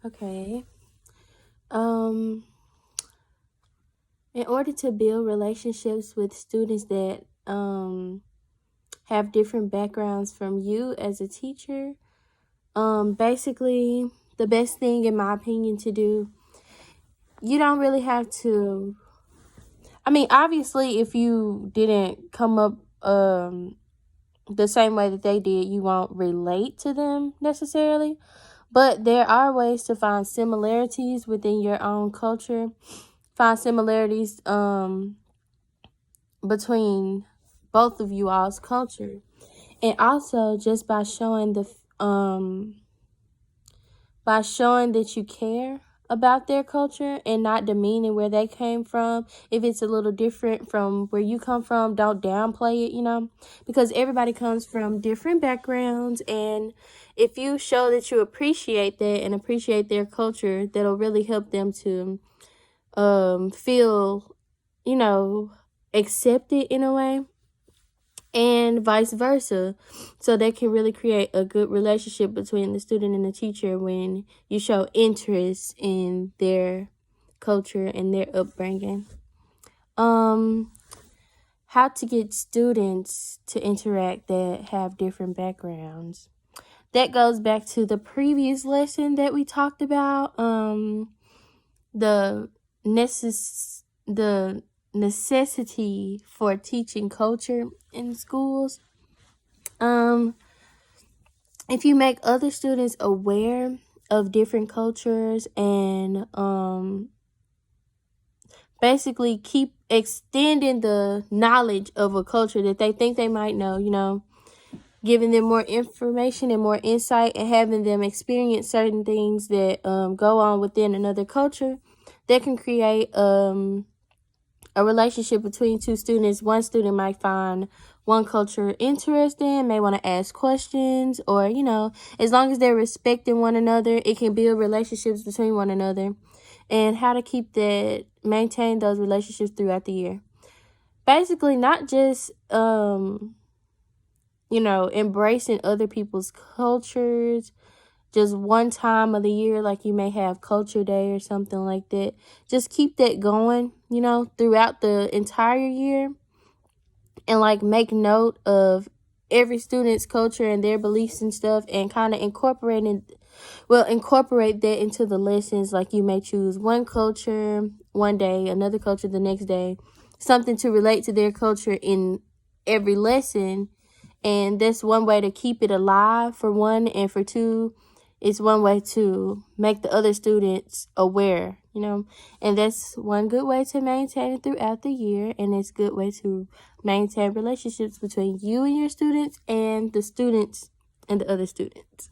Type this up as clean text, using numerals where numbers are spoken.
Okay. Um, in order to build relationships with students that have different backgrounds from you as a teacher, basically the best thing in my opinion to do, you don't really have to. I mean, obviously, if you didn't come up the same way that they did, you won't relate to them necessarily. But there are ways to find similarities within your own culture. Find similarities between both of you all's culture. And also just by showing that you care about their culture and not demeaning where they came from. If it's a little different from where you come from, don't downplay it, because everybody comes from different backgrounds. And if you show that you appreciate that and appreciate their culture, that'll really help them to feel, accepted in a way, and vice versa. So they can really create a good relationship between the student and the teacher when you show interest in their culture and their upbringing. How to get students to interact that have different backgrounds. That goes back to the previous lesson that we talked about. The necessity for teaching culture in schools. If you make other students aware of different cultures and basically keep extending the knowledge of a culture that they think they might know, giving them more information and more insight and having them experience certain things that go on within another culture, that can create a relationship between two students. One student might find one culture interesting, may want to ask questions, or, as long as they're respecting one another, it can build relationships between one another. And how to maintain those relationships throughout the year. Basically, not just, embracing other people's cultures just one time of the year, like you may have culture day or something like that. Just keep that going, throughout the entire year, and make note of every student's culture and their beliefs and stuff, and kind of incorporate that into the lessons. Like you may choose one culture one day, another culture the next day, something to relate to their culture in every lesson. And that's one way to keep it alive, for one, and for two, it's one way to make the other students aware, and that's one good way to maintain it throughout the year. And it's a good way to maintain relationships between you and your students and the students and the other students.